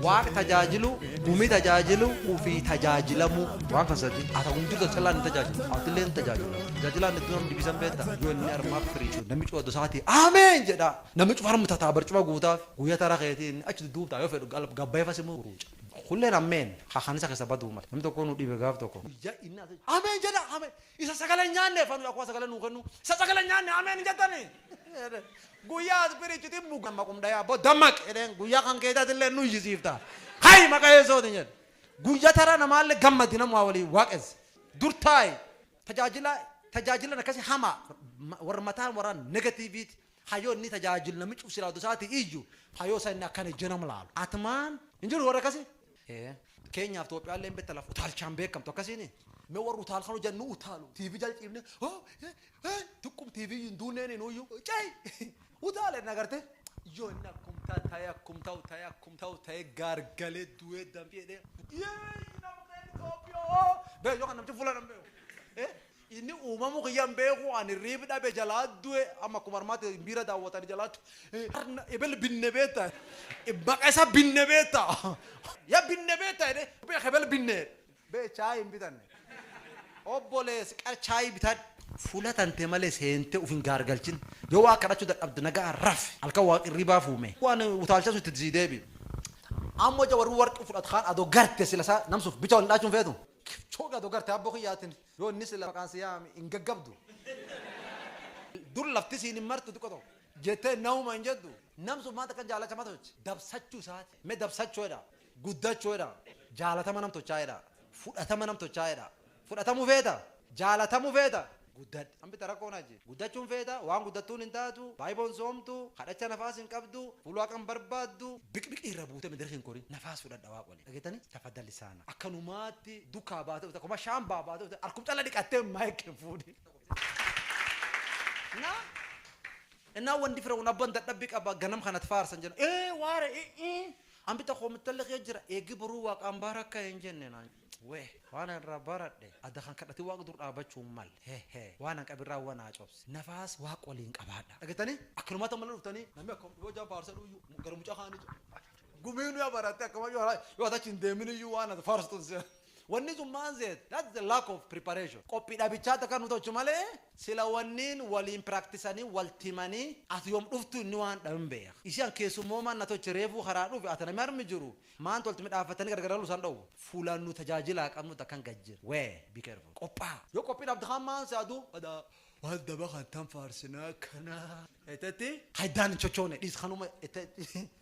Waan tajaajilu, gumii tajaajilu, ofii tajaajilamu waan kan sadi. Ata gumtuuta callaan tajaajilu, atileen tajaajilu. Tajaajilaan itti namni dibisan beekta. Yoo inni armaaf firiisu namni cufa dosaati. Ameen jedha. Namni cufa harmu tataa barcuma guutaaf guyyaa taraa keetiin achi duubtaa yoo fedhu gabbaa'ee fasimu ruuca. Kulleen ameen hakanisa keessa baduu mala. Namni tokko nu dhibe gaaf tokko. Ameen jedha ameen. Isa sagalee nyaanne fanu akkuma sagalee nuu kennu. Isa sagalee nyaanne ameen jettanii. Guyyaa spirichuutiin muka maqumdayaa boddamaq edeen guyyaa kan keessatillee nu yisiifta. Hayi maqaa yeesootiin jedhe. Guyyaa tara namaallee gammadi namaa walii waaqessi. Dur taayi tajaajila akkasii hamaa warra mataan warra negatiiviiti. Hayoo inni tajaajilu namichi ufsilaatu isaati iyyuu hayoo isaa inni akkana ijja nama laalu. Atumaan hin jiru warra akkasii. Keenyaaf Itoophiyaallee hin beekta lafa utaalchaan beekamtu akkasiini. Mee warra utaal kan hojjannu utaalu. TV jalqibne tukkum TV hin duuneen nuyyuu cay utaale nagarte yoo inni akkum ta'e gargalee du'ee dambiidhee nama Itoophiyaa bee yoo kan namti fuula nama inni uumamu kiyyaan beeku ani riibi dhabe jalaa du'e amma kumarmaatti bira daawwatan jalaatu ebel binne beeta baqa isa binne beeta ya binne beeta ede bee ebel binne bee chaayi hin bitanne obbolees qarchaayi bitan fuula tante malee seente ufin gargalchin yoo waa kadhachuu dadhabde nagaa raf halkan waa qirribaa fuume waan utaalcha sun itti ziideebi ammoo jawarri warqi fudhat kaan adoo garte sila isaa namsuuf bicha wal dhaachuun feetu chooga adoo garte abboo kiyyaatin yoo inni sila maqaan siyaa hin gaggabdu dur lafti siin hin martu xiqqoo tokko jettee nauma hin jedhu namsuuf maanta kan jaalacha matochi dabsachuu isaati mee dabsachuudha guddachuudha jaalatama namtochaa'edha fudhatama namtochaa'edha fudhatamuu feeta jaalatamuu feeta guddad ambi tarakkoon aji guddachuun feeta waan guddattuun hin taatu baayiboon soomtu kadhacha nafaas hin qabdu fulwaa kan barbaaddu biqbiqii irra buute midira hin korin nafaas fudhadha waa qole dhageetanii tafaddalli saana akkanumaatti dukkaa baatee ute akkuma shaambaa baatee ute arkum calla dhiqattee maayikin fuudhi innaa wandi fira un abban dadhabbii qaba ganam kanat faarsan jedha waare ambi tokko mitallee jira eegi boruu waaqaan barakka hin jenne naan wee waan irraa baradhe adda kan kadhati waaqa dur dhaabachuun mal waan an qabirraa waan acoobse nafaas waaq waliin qabaadha dhageetanii akkanumata mala dhuftanii namni akkam yoo jaan faarsan iyyuu gara mucaa kaanii gumiinu yaa baratte akkama yoo atachi hin deemin iyyuu waan ati faarstuun wanni sun maan zeet that's the lack of preparation qophii dhabichaa takka nu tochu malee sila wanniin waliin praktisanii waltimanii ati yoom dhuftu inni waan dhaban beeka isian keessumoomaan na tochi reefuu karaa dhufe ati namni armi jiru maan tolti midhaafatanii gargaralu san dhawu fuulaan nu tajaajilaa qabnu takkan gajjir wee be careful qophaa yoo qophii dhabdi kan maan saadu waan daba kan tan faarsinaa kana etetti haydaan chochoone dhiis kanuma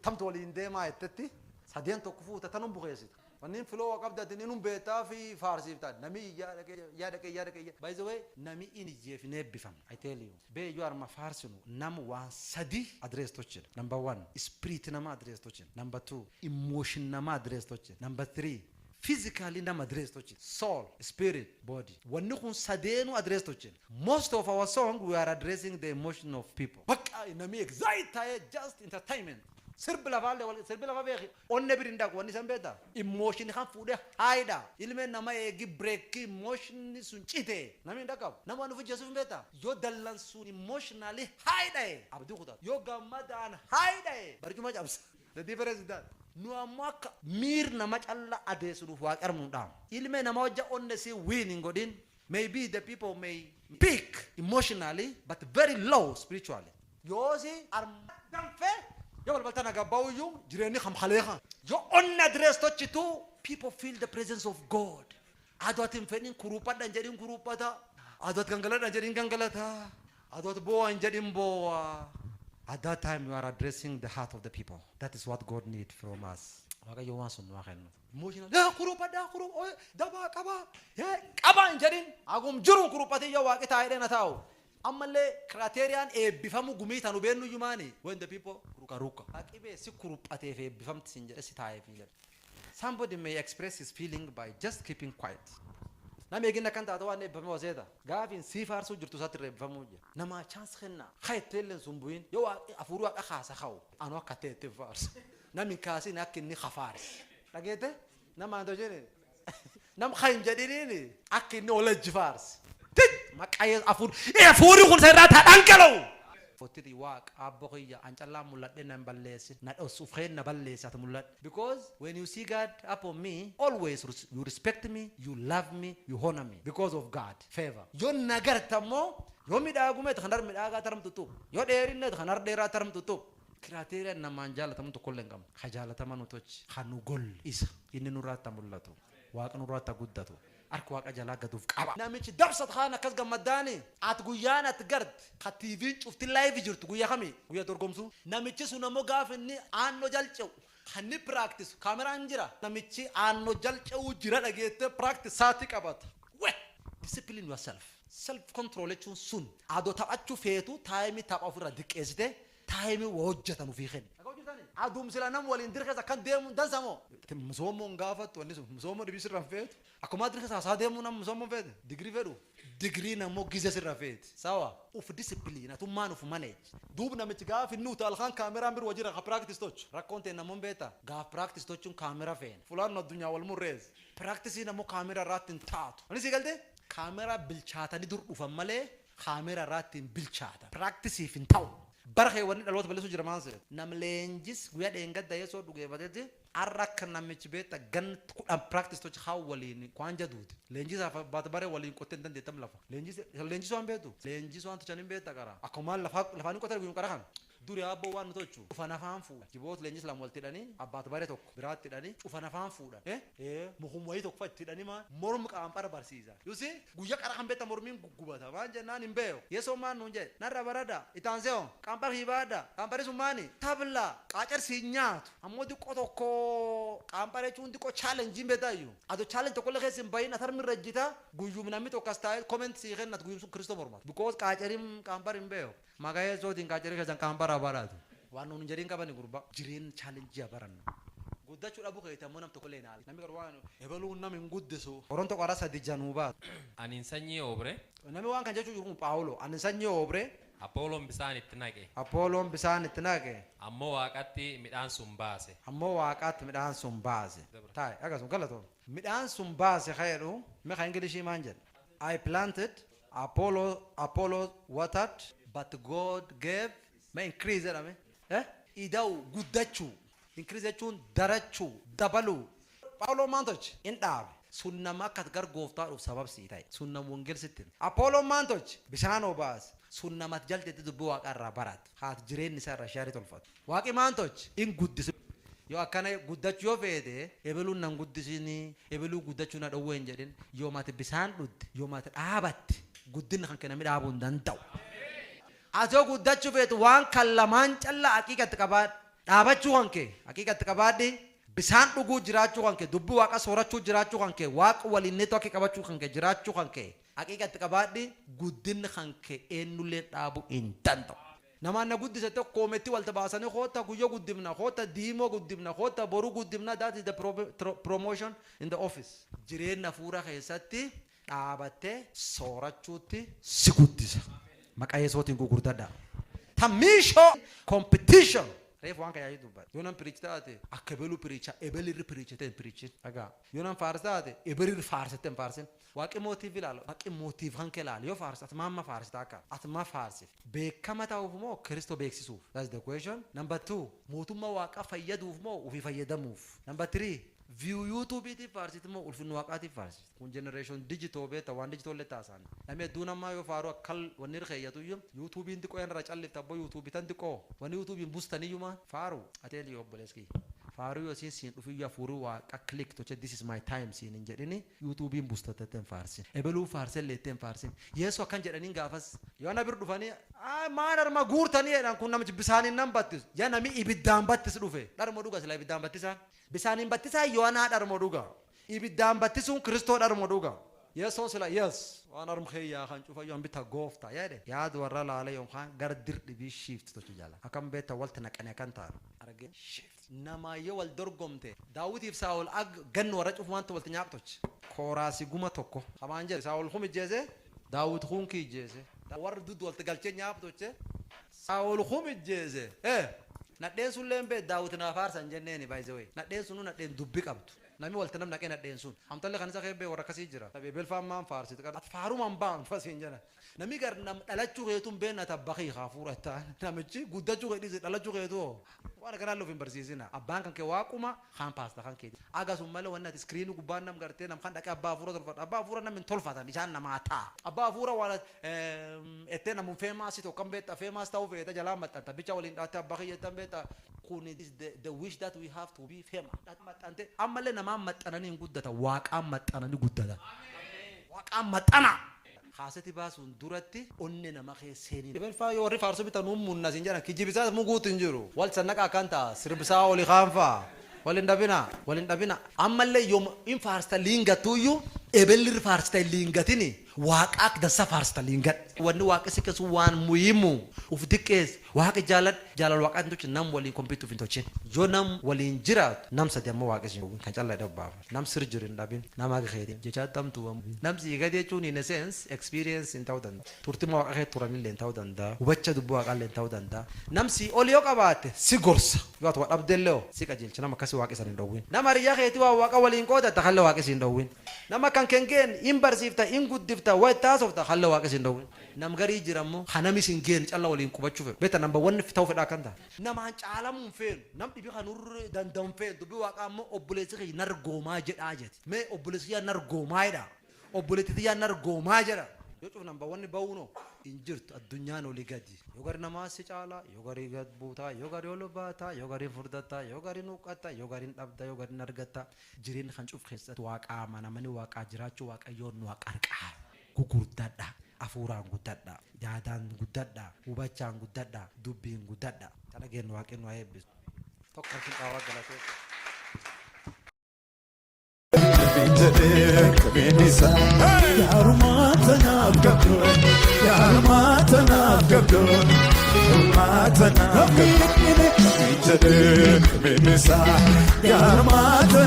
tamtu waliin deemaa etetti sadeen tokko fuuta tanum bukeessita wannin flow qabda tinun beetaa fi faarsifta nami yaadake by the way nami in jefne bifam I tell you be you are ma faarsinu nam wan sadi address tochin number 1 spirit nama address tochin number 2 emotion nama address tochin number 3 physically nama address tochin soul spirit body wanni kun sadenu address tochin most of our song we are addressing the emotion of people baka nami excited just entertainment sirbila beeki onne birinda ko ni sambeta emotion kan fude haida ilme nama egi break emotion sun chite nami ndaka nama nu fujesu mbeta yo dallan sun emotionally haida abdu khuda yo gamadan haida barjuma jabs the difference that nu amaka mir nama challa adesu wa qarmu dam ilme nama wajja onne si winning godin maybe the people may peak emotionally but very low spiritually yosi armadam fe yo baltana gabaw yu jireni kham khaleha yo on address to chitu people feel the presence of God adotim fenin kurupa dan jadi kurupata adot gangala dan jadi gangalata adot bo an jadi bo at that time you are addressing the heart of the people that is what God need from us maka yo wasun waken emotional da kurupa oy daba kaba jadi agum juru kurupati yo waqita ide taw amalle criterion bifamu gumita no benu yumani when the people ruka akibe si kurupate fe bifam tinjere sitaye fi somebody may express his feeling by just keeping quiet na me gina kanta tawane bifam wazeda gafin sifar su jirtu satre bifamu nama chance khenna khaytelen sumbuin yo afuru ka khasa khaw anu katete fars na min kasi na kinni khafars lagete nama ndo jene nam khayn jadini akinni wala jifars makaya afur afuri kun serata dankalo fottiti waaq abbo kiyya ancallaa mul'adhe nan balleessin na dhosuuf keen na balleessa ati mul'adhe because when you see God upon me always you respect me, you love me, you honor me because of God favor. Yo nagartammo yo midaagume tanar midaaga taram tutub yo dheerinne tanar dheeraa taram tutub kriteria namaan jaalatamu tokkollee hin qabnu ka jaalataman utochi kanu gol isa inni nurraata mul'atu waaqa nurraata guddatu arka waaqa jalaa gaduuf qaba namichi dabsat khaan akkas gammadaani at guyyaan at gard ka TV cufti live jirtu guyyaa kami guyyaa dorgomsu namichi sun ammoo gaaf inni aanno jalcew kanni practice kaameraan jira namichi aanno jalcew jira dhageette practice saati qabata we discipline yourself self control jechuun sun adoo taphachuu feetu taayimii tapha ofirra diqqeessite taayimii hojjetanu fi kenni adum sila nam walin dirkasa kan deemu dansamo musomo ngafatu wanisu musomo dibisir rafet akoma dirkasa sa deemu nam musomo fet degree na mo gize sir rafet sawa uf discipline tu man uf manage dub na mitga fi nuta al khan camera bir wajira ka practice toch rakonte na mon beta ga practice toch camera fen fulan no dunya wal murrez practice na mo camera ratin taatu ani sigalte camera bilchata ni dur ufam male camera ratin bilchata practice fin taw barxe wani dalwat balesu jiraman se nam lenjis guya de ngadda yeso duge badete arrak namich beta gan kudam practice to khawalini kwanja dut lenjis afa batbare walin koten dan de tam lafa lenjis wan betu lenjis wan to chanin beta kara akomal lafa ni kotar gu kara kan duri abo wan tochu ufana fanfu kibot lenjis lam walti dani abat bare tok birat dani ufana fanfu da muhum way tok fatti dani ma morum qam par barsiza you see guya kara kan beta mormin gubata manje nan imbeo yeso man nunje narra barada itanzeo kampar hibada kampare sumani tabla qacer sinyat amodi qotoko kampare chundi ko challenge mbetayu ado challenge to kolle khesim bayina tar min rajita guyum nami to kasta comment si khenat guyum su kristo mormat because qacerim kampar imbeo magaye zo din qaceri khesan kampara baratu wanu njerin kabani gurba jirin challenge baran guddachu abu khayta monam to kolle nal nami garwano ebelu nam nguddeso oronto qarasa di januba anin sanyi obre nami wan kan jechu jurun paulo anin sanyi obre Apollo bisaan itti naqe. Apollo bisaan itti naqe. Ammoo waaqatti midhaan sun baase. Ammoo waaqatti midhaan sun baase. Tai agasum galato. Midhaan sun baase khayru me kha ingilishi manjel. I planted, Apollo watered, but God gave me increase rame. Idau guddachu. Increase chun darachu dabalu. Paulo mantoch indab. Sunnama kat gar gofta uf sabab si tai. Sunnam wongel sitin. Apollo mantoch bisano baase. sunnamat jalte dubbu waaqarra barat haat jireenni isaa irra shaarii tolfatu waaqi maantoch in guddis yoo akkana guddachuu yoo feete ebeluun nan guddisini ebeluu guddachuu na dhowwee hin jedhin yoo mati bisaan dhudde yoo mati dhaabatti guddinna kan kenname dhaabuu hin danda'u asoo guddachuu feetu waan kan lamaan calla haqiiqatti qabaadhe dhaabachuu kan kee haqiiqatti qabaadhe bisaan dhuguu jiraachuu kan kee dubbi waaqa soorachuu jiraachuu kan kee waaqa waliin neetu akka qabachuu kan kee jiraachuu kan kee haqiiqatti qabaadhe guddinni kan kee eenyullee dhaabuu hin danda'u. Namaan na guddise tokko koometti walta baasanii hoota guyyoo guddifna hoota diimoo guddifna hoota boruu guddifna that is the promotion in the office. Jireenya fuura keessatti dhaabattee soorachuutti si guddisa. Maqaa Yesuutiin gurguddadha. Tamiishoo competition. Reef waan kaya dubbata. Yoo nan piriich taate akka ebelu piriicha ebelirri piriichate hin piriichin. Dhagaa. Yoo nan faarsa taate ebelirri faarsate hin faarsin. Waaqi mootiif ilaala. Waaqi mootiif kan kee ilaala. Yoo faarsa ati maamma faarsita akka ati ma faarsif. Beekama ta'uuf moo Kiristoo beeksisuuf? That's the question. Number 2 mootummaa waaqa fayyaduuf moo ofii fayyadamuuf? Number 3 view YouTube ti faarsiti moo ulfinni waaqaatiif faarsiti? Kun generation digital beeta waan digital le taasaan. Namni duunammaa yoo faaru akkal wanni hirkeeyyatu iyyuu YouTube ndi qo'een irra callifta abbo YouTube tan diqoo wanni YouTube bustaniyyuma faaru ateeli obboleeski. Faaru yoo siin dhufi yaa furu waaqa click to this is my time siin hin jedhini YouTube bustatetten faarsin. Ebeluu faarsen leetten faarsin. Yesu akkan jedhaniin gaafas yoo na bir dhufanii maan arma guurtanii jedhan kun namichi bisaaniin nan battisu. Yaa nami ibiddaan battis dhufe. Dharma dhuga sila ibiddaan battisaa. Bisaanin battisaa Yohaanaa dharma dhuga. Ibiddaan battisuun Kiristoo dharma dhuga. Yesuun sila yes waan arma khayyaa kan cufa yoo ambita goofta yaade. Yaadu warra laala yookaan gar dirdibii shift tochu jala. Akkam beeta walti naqanii akkan taanu. Argee shift. Nama yoo wal dorgomte Daawitiif Saa'ol gannu warra cufu wanta walti nyaaqtochi. Kooraasi guma tokko. Hamaan jedhe Saa'ol humi jeese Daawit hunki jeese. Warra duddu walti galchee nyaaqtoche. Saa'ol humi jeese. Nadheen sun leen bee Daawit na faarsan jenneeni by the way. Nadheen sunu nadheen dubbi qabdu. nami walta namna kena densun amtalle kanisa khebe wara kasi jira tabe bel famman farsi ta faru man ban fasin jana nami gar nam dalachu getum bena tabakhi khafura ta namichi gudachu gedi dalachu gedo wana kana lo fin barsisina abban kan ke waquma khan pasta kan ke aga sumala wana screen ku ban nam garte nam khan daka abba fura nam min tolfata ni janna mata abba fura wala etena mun famous to kambeta famous ta uveta jalama ta bicha walin data bakhi tambeta kuni is the wish that we have to be famous that matante amalle nama matanani guddata waqa matanani guddata waqa matana khasati basun durati onne nama kheseni bel fa yo rifarso bitanum munna sinjana kijibisa mugutu injuru wal sanaka kanta sirbisa oli khanfa walin dabina amalle yom infarsta linga tuyu ebel farsta lingatini waqaq da safarsta lingat wani waqasi kasu wan muhimu ufdikes waqi jalal waqat ndoch nam wali compete fintochin jo nam wali jirat nam sa demma waqasi kan challa dabba nam sirjirin dabin nam ag khairi je chatam tu nam si gade chuni in a sense experience in tawdan turtima waqe turani len tawdan da ubaccha dubu waqal len tawdan da nam si olio qabate sigorsa wat wa abdello sikajil chana makasi waqisan ndowin nam ariya kheti wa waqa wali qoda takhalla waqasi ndowin nam kan kengen imbarsifta ingudifta wa tasofta khalla waqasi ndowin nam gari jirammo khanami singen challa wali kubachu beta number 1 fitaw feda kanta nam an chaalamun fen nam dibi khanur dan fen dubi waqammo obulesi nar goma jeda jeti me obulesi ya nar goma ida obuleti ya nar goma jeda yoto number 1 bawuno injirt ad-dunya no ligadi yogari namasi chala yogari gadbuta yogari olobata yogari furdata yogari nuqata yogari dabda yogari nargata jirin khanchuf khissat waqa manamani waqa jirachu waqa yon waqarqa gugurdada afuraan guddadha jaadaan guddadha hubachaan guddadha dubbiin guddadha kana geen waaqin waa eebbis tokko sin qaawaa galatee Benisa yarmatana gabdo Benisa yarmatana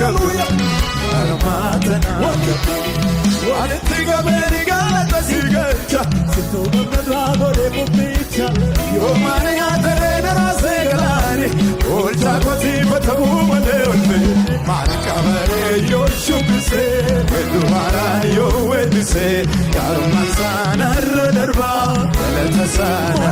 gabdo Walitiga beriga tasigacha sitoma medwa de pupicha yo mane atere raseglani olcha koti batabu made marka bare yo shubse bedwara yo wedse karmasana darba la tasana